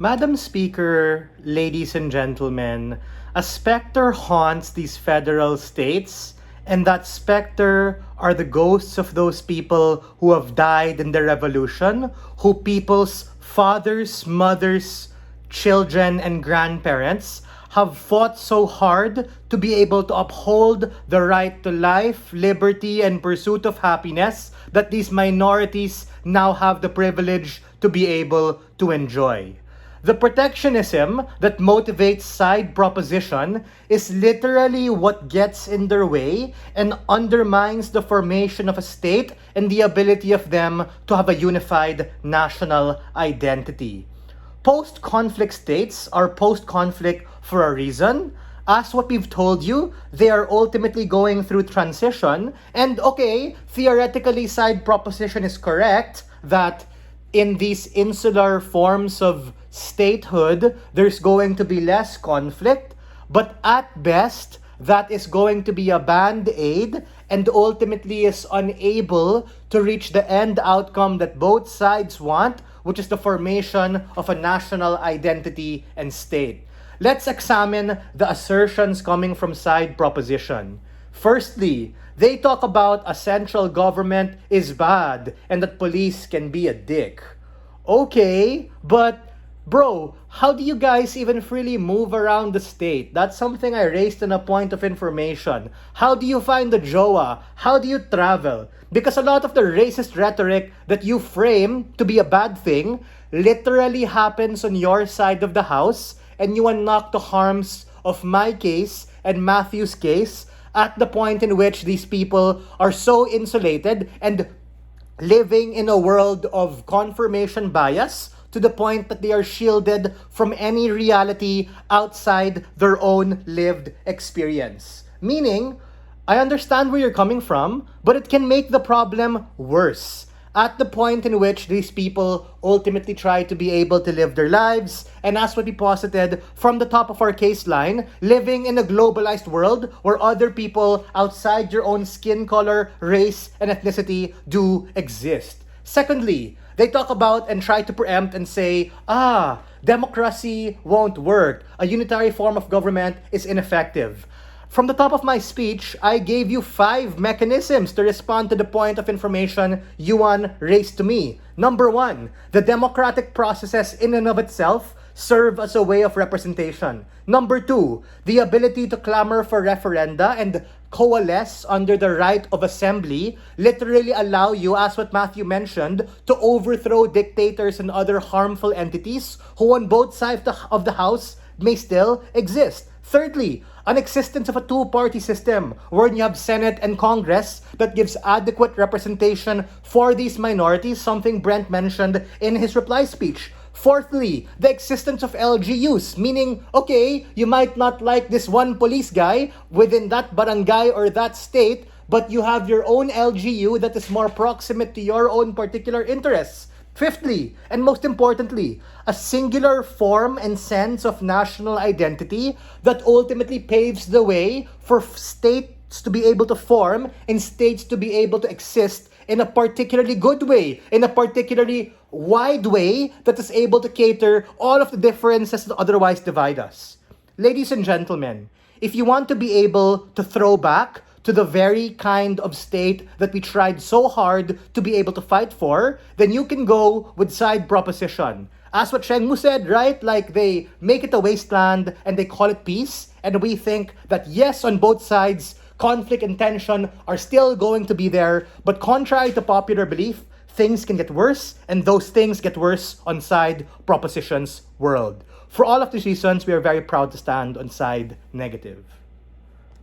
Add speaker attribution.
Speaker 1: Madam Speaker, ladies and gentlemen, a specter haunts these federal states, and that specter are the ghosts of those people who have died in the revolution, who people's fathers, mothers, children, and grandparents have fought so hard to be able to uphold the right to life, liberty, and pursuit of happiness that these minorities now have the privilege to be able to enjoy. The protectionism that motivates side proposition is literally what gets in their way and undermines the formation of a state and the ability of them to have a unified national identity. Post-conflict states are post-conflict for a reason. As what we've told you, they are ultimately going through transition. And okay, theoretically, side proposition is correct that in these insular forms of statehood, there's going to be less conflict, but at best, that is going to be a band-aid and ultimately is unable to reach the end outcome that both sides want, which is the formation of a national identity and state. Let's examine the assertions coming from side proposition. Firstly, they talk about a central government is bad and that police can be a dick. Okay, but bro, how do you guys even freely move around the state? That's something I raised in a point of information. How do you find the jowa? How do you travel? Because a lot of the racist rhetoric that you frame to be a bad thing literally happens on your side of the house, and you unlock the harms of my case and Matthew's case at the point in which these people are so insulated and living in a world of confirmation bias to the point that they are shielded from any reality outside their own lived experience. Meaning, I understand where you're coming from, but it can make the problem worse. At the point in which these people ultimately try to be able to live their lives, and as what we posited from the top of our case line, living in a globalized world where other people outside your own skin color, race, and ethnicity do exist. Secondly, they talk about and try to preempt and say, democracy won't work. A unitary form of government is ineffective. From the top of my speech, I gave you 5 mechanisms to respond to the point of information Yuan raised to me. Number 1, the democratic processes in and of itself serve as a way of representation. Number 2, the ability to clamor for referenda and coalesce under the right of assembly literally allow you, as what Matthew mentioned, to overthrow dictators and other harmful entities who on both sides of the house may still exist. Thirdly, an existence of a two-party system wherein you have Senate and Congress that gives adequate representation for these minorities, something Brent mentioned in his reply speech. Fourthly, the existence of LGUs, meaning, okay, you might not like this one police guy within that barangay or that state, but you have your own LGU that is more proximate to your own particular interests. Fifthly, and most importantly, a singular form and sense of national identity that ultimately paves the way for states to be able to form and states to be able to exist in a particularly good way, in a particularly wide way that is able to cater all of the differences that otherwise divide us. Ladies and gentlemen, if you want to be able to throw back to the very kind of state that we tried so hard to be able to fight for, then you can go with side proposition. As what Sheng Mu said, right? Like they make it a wasteland and they call it peace. And we think that yes, on both sides, conflict and tension are still going to be there. But contrary to popular belief, things can get worse, and those things get worse on side proposition's world. For all of these reasons, we are very proud to stand on side negative.